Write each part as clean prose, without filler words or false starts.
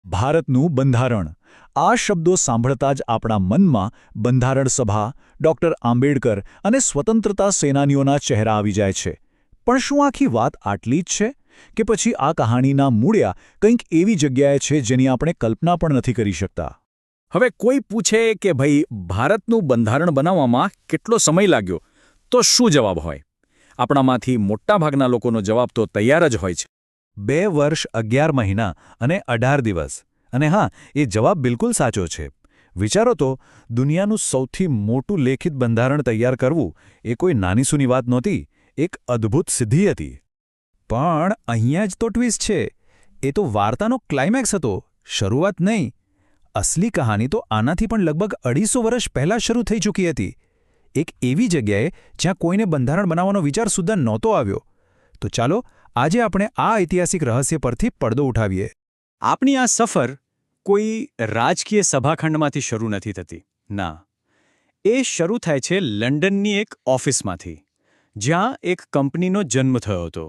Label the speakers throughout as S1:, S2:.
S1: ભારતનું બંધારણ આ શબ્દો સાંભળતા જ આપણા મનમાં બંધારણ સભા, ડૉક્ટર આંબેડકર અને સ્વતંત્રતા સેનાનીઓના ચહેરા આવી જાય છે. પણ શું આખી વાત આટલી જ છે? કે પછી આ કહાણીના મૂળિયા કંઈક એવી જગ્યાએ છે જેની આપણે કલ્પના પણ નથી કરી શકતા?
S2: હવે કોઈ પૂછે કે ભાઈ ભારતનું બંધારણ બનાવવામાં કેટલો સમય લાગ્યો, તો શું જવાબ હોય? આપણામાંથી મોટાભાગના લોકોનો જવાબ તો તૈયાર જ હોય છે.
S3: 2 વર્ષ 11 મહિના અને 18 દિવસ. અને હા, એ જવાબ બિલકુલ સાચો છે. વિચારો તો, દુનિયાનું સૌથી મોટું લેખિત બંધારણ તૈયાર કરવું એ કોઈ નાનીસૂની વાત નહોતી, એક અદ્ભુત સિદ્ધિ હતી. પણ અહીંયા જ તો ટ્વિસ્ટ છે. એ તો વાર્તાનો ક્લાઇમેક્સ હતો, શરૂઆત નહીં. અસલી કહાની તો આનાથી પણ લગભગ 250 વર્ષ પહેલાં શરૂ થઈ ચૂકી હતી. એક એવી જગ્યાએ જ્યાં કોઈને બંધારણ બનાવવાનો વિચાર સુદ્ધા નહોતો આવ્યો. તો ચાલો આજે આપણે આ ઐતિહાસિક રહસ્ય પરથી પડદો ઉઠાવીએ.
S2: આપણી આ સફર કોઈ રાજકીય સભાખંડમાંથી શરૂ નથી થતી. ના, એ શરૂ થાય છે લંડનની એક ઓફિસમાંથી, જ્યાં એક કંપનીનો જન્મ થયો હતો.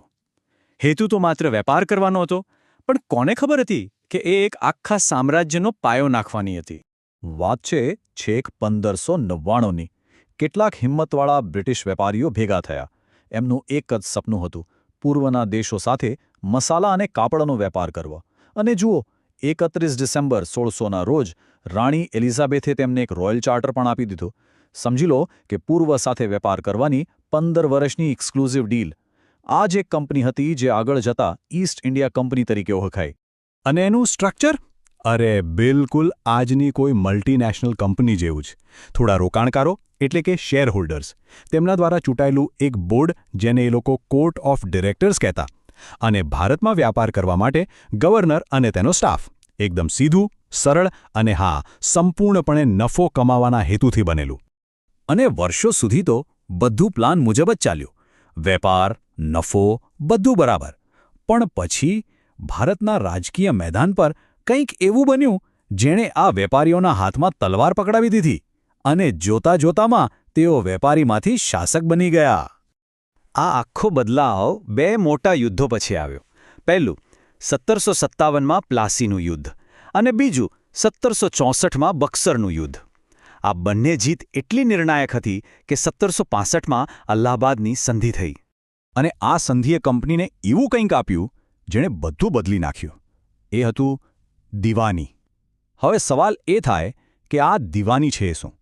S2: હેતુ તો માત્ર વેપાર કરવાનો હતો, પણ કોને ખબર હતી કે એ એક આખા સામ્રાજ્યનો પાયો નાખવાની હતી.
S1: વાત છે છેક 1599ની. કેટલાક હિંમતવાળા બ્રિટિશ વેપારીઓ ભેગા થયા. એમનું એક જ સપનું હતું, પૂર્વના દેશો સાથે મસાલા અને કાપડનો વેપાર કરવો. અને જુઓ, 31 ડિસેમ્બર 1600ના રોજ રાણી એલિઝાબેથે તેમને એક રોયલ ચાર્ટર પણ આપી દીધો. સમજી લો કે પૂર્વ સાથે વેપાર કરવાની 15 વર્ષની એક્સક્લુઝિવ ડીલ. આ જ એક કંપની હતી જે આગળ જતા ઈસ્ટ ઇન્ડિયા કંપની તરીકે ઓળખાઈ.
S3: અને એનું સ્ટ્રક્ચર? અરે બિલકુલ આજની કોઈ મલ્ટીનેશનલ કંપની જેવું જ. થોડા રોકાણકારો એટલે કે શેર હોલ્ડર્સ, તેમના દ્વારા ચૂંટાયેલું એક બોર્ડ જેને એ લોકો કોર્ટ ઓફ ડિરેક્ટર્સ કહેતા, અને ભારતમાં વ્યાપાર કરવા માટે ગવર્નર અને તેનો સ્ટાફ. એકદમ સીધું, સરળ અને હા, સંપૂર્ણપણે નફો કમાવાના હેતુથી બનેલું. અને વર્ષો સુધી તો બધું પ્લાન મુજબ જ ચાલ્યું. વેપાર, નફો, બધું બરાબર. પણ પછી ભારતના રાજકીય મેદાન પર કંઈક એવું બન્યું જેણે આ વેપારીઓના હાથમાં તલવાર પકડાવી દીધી, અને જોતા જોતામાં તેઓ વેપારીમાંથી શાસક બની ગયા.
S2: આ આખો બદલાવ 2 મોટા યુદ્ધો પછી આવ્યો. પહેલું 1757માં પ્લાસીનું યુદ્ધ, અને બીજું 1764માં બક્સરનું યુદ્ધ. આ બંને જીત એટલી નિર્ણાયક હતી કે 1765માં અલ્હાબાદની સંધિ થઈ.
S3: અને આ સંધિએ કંપનીને એવું કંઈક આપ્યું જેણે બધું બદલી નાખ્યું. એ હતું દિવાની. હવે સવાલ એ થાય કે આ દિવાની છે શું?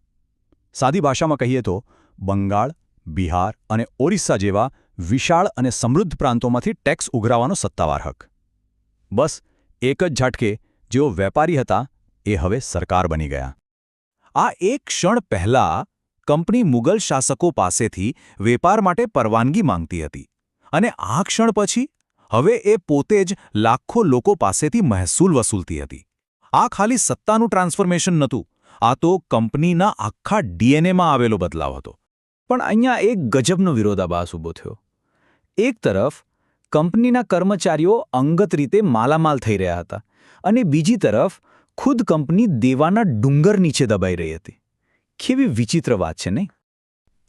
S3: સાદી ભાષામાં કહીએ તો બંગાળ, બિહાર અને ઓરિસ્સા જેવા વિશાળ અને સમૃદ્ધ પ્રાંતોમાંથી ટેક્સ ઉઘરાવવાનો સત્તાવાર હક. બસ એક જ ઝાટકે જેઓ વેપારી હતા એ હવે સરકાર બની ગયા. આ એક ક્ષણ પહેલાં કંપની મુગલ શાસકો પાસેથી વેપાર માટે પરવાનગી માંગતી હતી, અને આ ક્ષણ પછી હવે એ પોતે જ લાખો લોકો પાસેથી મહેસૂલ વસૂલતી હતી. આ ખાલી સત્તાનું ટ્રાન્સફોર્મેશન નહોતું, આ તો કંપનીના આખા ડીએનએમાં આવેલો બદલાવ હતો.
S2: પણ અહીંયા એક ગજબનો વિરોધાભાસ ઊભો થયો. એક તરફ કંપનીના કર્મચારીઓ અંગત રીતે માલામાલ થઈ રહ્યા હતા, અને બીજી તરફ ખુદ કંપની દેવાના ડુંગર નીચે દબાઈ રહી હતી. કેવી વિચિત્ર વાત છે નહીં?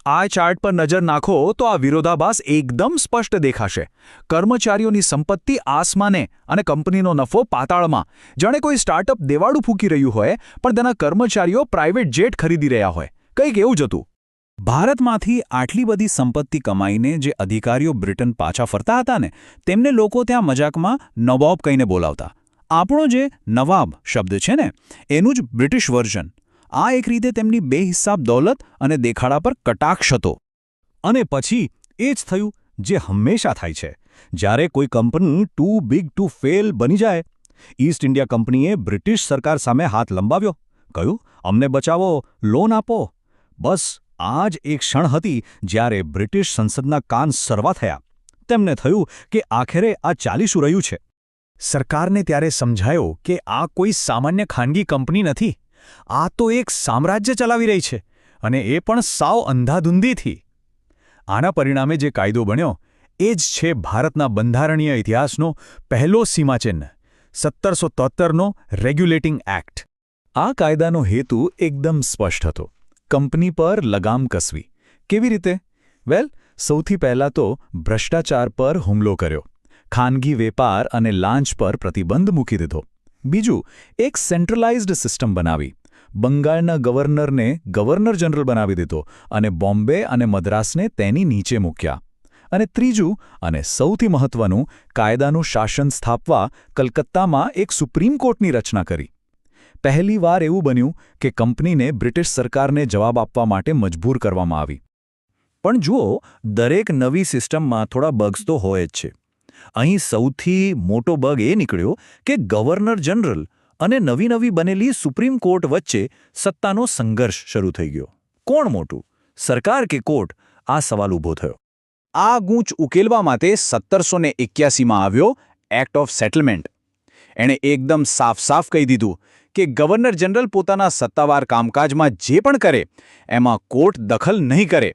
S3: આ ચાર્ટ પર નજર નાખો તો આ વિરોધાભાસ એકદમ સ્પષ્ટ દેખાશે. કર્મચારીઓની સંપત્તિ આસમાને અને કંપનીનો નફો પાતાળમાં. જાણે કોઈ સ્ટાર્ટઅપ દેવાળું ફૂંકી રહ્યું હોય, પણ તેના કર્મચારીઓ પ્રાઇવેટ જેટ ખરીદી રહ્યા હોય. કંઈક એવું જ હતું. ભારતમાંથી આટલી બધી સંપત્તિ કમાઈને જે અધિકારીઓ બ્રિટન પાછા ફરતા હતા ને, તેમને લોકો ત્યાં મજાકમાં નવાબ કહીને બોલાવતા. આપણો જે નવાબ શબ્દ છે ને, એનું જ બ્રિટિશ વર્ઝન. આ એક રીતે તેમની બેહિસાબ દોલત અને દેખાડા પર કટાક્ષ હતો. અને પછી એ જ થયું જે હંમેશા થાય છે જ્યારે કોઈ company too big to fail બની જાય. ઈસ્ટ ઇન્ડિયા કંપનીએ બ્રિટિશ સરકાર સામે હાથ લંબાવ્યો, કહ્યું, અમને બચાવો, લોન આપો. બસ આ જ એક ક્ષણ હતી જ્યારે બ્રિટિશ સંસદના કાન સરવા થયા. તેમને થયું કે આખરે આ ચાલી શું રહ્યું છે. સરકારને ત્યારે સમજાયો કે આ કોઈ સામાન્ય ખાનગી કંપની નથી. આ તો એક સામ્રાજ્ય ચલાવી રહી છે, અને એ પણ સાવ અંધાધૂંધીથી. આના પરિણામે જે કાયદો બન્યો એ જ છે ભારતના બંધારણીય ઇતિહાસનો પહેલો સીમાચિહ્ન, 1773નો રેગ્યુલેટિંગ એક્ટ. આ કાયદાનો હેતુ એકદમ સ્પષ્ટ હતો. કંપની પર લગામ કસવી. કેવી રીતે? વેલ, સૌથી પહેલાં તો ભ્રષ્ટાચાર પર હુમલો કર્યો. ખાનગી વેપાર અને લાંચ પર પ્રતિબંધ મૂકી દીધો. બીજું, એક સેન્ટ્રલાઇઝ્ડ સિસ્ટમ બનાવી. બંગાળના ગવર્નરને ગવર્નર જનરલ બનાવી દીધો અને બોમ્બે અને મદ્રાસને તેની નીચે મૂક્યા. અને ત્રીજું, અને સૌથી મહત્વનું, કાયદાનું શાસન સ્થાપવા કલકત્તામાં એક સુપ્રીમ કોર્ટની રચના કરી. પહેલીવાર એવું બન્યું કે કંપનીને બ્રિટિશ સરકારને જવાબ આપવા માટે મજબૂર કરવામાં આવી.
S1: પણ જુઓ, દરેક નવી સિસ્ટમમાં થોડા બગ્સ તો હોય જ છે. અહીં સૌથી મોટો બગ એ નીકળ્યો કે ગવર્નર જનરલ અને નવી બનેલી સુપ્રીમ કોર્ટ વચ્ચે સત્તાનો સંઘર્ષ શરૂ થઈ ગયો. કોણ મોટું, સરકાર કે કોર્ટ? આ સવાલ ઊભો થયો. આ ગૂંચ ઉકેલવા માટે 1781માં આવ્યો એક્ટ ઓફ સેટલમેન્ટ. એણે એકદમ સાફ કહી દીધું કે ગવર્નર જનરલ પોતાના સત્તાવાર કામકાજમાં જે પણ કરે એમાં કોર્ટ દખલ નહીં કરે.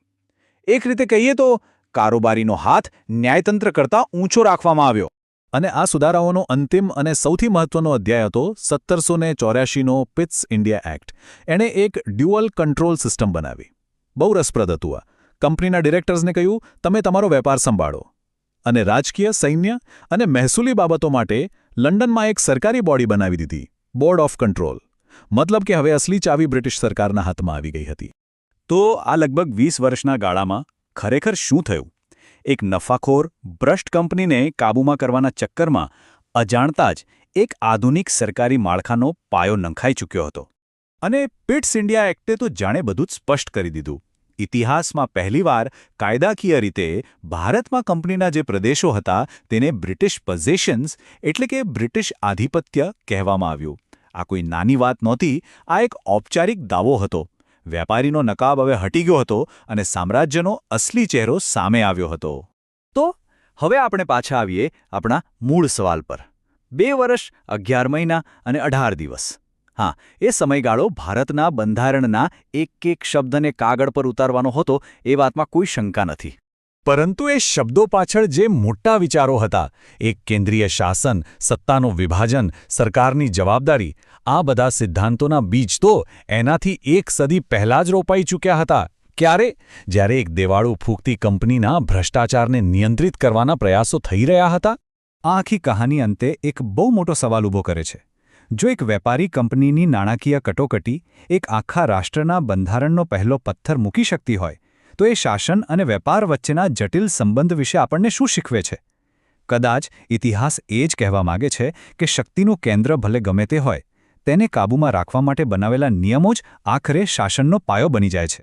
S1: એક રીતે કહીએ તો કારોબારીનો હાથ ન્યાયતંત્ર કરતાં ઊંચો રાખવામાં આવ્યો.
S3: અને આ સુધારાઓનો અંતિમ અને સૌથી મહત્વનો અધ્યાય હતો 1784નો પિટ્સ ઇન્ડિયા એક્ટ. એણે એક ડ્યુઅલ કંટ્રોલ સિસ્ટમ બનાવી. બહુ રસપ્રદ હતું આ. કંપનીના ડિરેક્ટર્સને કહ્યું, તમે તમારો વેપાર સંભાળો. અને રાજકીય, સૈન્ય અને મહેસૂલી બાબતો માટે લંડનમાં એક સરકારી બોડી બનાવી દીધી, બોર્ડ ઓફ કંટ્રોલ. મતલબ કે હવે અસલી ચાવી બ્રિટિશ સરકારના હાથમાં આવી ગઈ હતી.
S1: તો આ લગભગ 20 વર્ષના ગાળામાં ખરેખર શું થયું? એક નફાખોર, ભ્રષ્ટ કંપનીને કાબૂમાં કરવાના ચક્કરમાં અજાણતા જ એક આધુનિક સરકારી માળખાનો પાયો નંખાઈ ચૂક્યો હતો. અને પિટ્સ ઇન્ડિયા એક્ટે તો જાણે બધું જ સ્પષ્ટ કરી દીધું. ઇતિહાસમાં પહેલીવાર કાયદાકીય રીતે ભારતમાં કંપનીના જે પ્રદેશો હતા તેને બ્રિટિશ પોઝેશન્સ એટલે કે બ્રિટિશ આધિપત્ય કહેવામાં આવ્યું. આ કોઈ નાની વાત નહોતી. આ એક ઔપચારિક દાવો હતો. વેપારીનો નકાબ હવે હટી ગયો હતો અને સામ્રાજ્યનો અસલી ચહેરો સામે આવ્યો હતો. તો હવે આપણે પાછા આવીએ આપણા મૂળ સવાલ પર. 2 વર્ષ, 11 મહિના અને 18 દિવસ. હા, એ સમયગાળો ભારતના બંધારણના એક શબ્દને કાગળ પર ઉતારવાનો હતો, એ વાતમાં કોઈ શંકા નથી.
S3: પરંતુ એ શબ્દો પાછળ જે મોટા વિચારો હતા, એક કેન્દ્રીય શાસન, સત્તાનું વિભાજન, સરકારની જવાબદારી, આ બધા સિદ્ધાંતોના બીજ તો એનાથી એક સદી પહેલાં જ રોપાઈ ચૂક્યા હતા. ક્યારે? જ્યારે એક દેવાળું ફૂંકતી કંપનીના ભ્રષ્ટાચારને નિયંત્રિત કરવાના પ્રયાસો થઈ રહ્યા હતા.
S2: આ આખી કહાની અંતે એક બહુ મોટો સવાલ ઊભો કરે છે. જો એક વેપારી કંપનીની નાણાકીય કટોકટી એક આખા રાષ્ટ્રના બંધારણનો પહેલો પથ્થર મૂકી શકતી હોય, તો એ શાસન અને વેપાર વચ્ચેના જટિલ સંબંધ વિશે આપણને શું શીખવે છે? કદાચ ઇતિહાસ એ જ કહેવા માગે છે કે શક્તિનું કેન્દ્ર ભલે ગમે તે હોય, તેને કાબૂમાં રાખવા માટે બનાવેલા નિયમો જ આખરે શાસનનો પાયો બની જાય છે.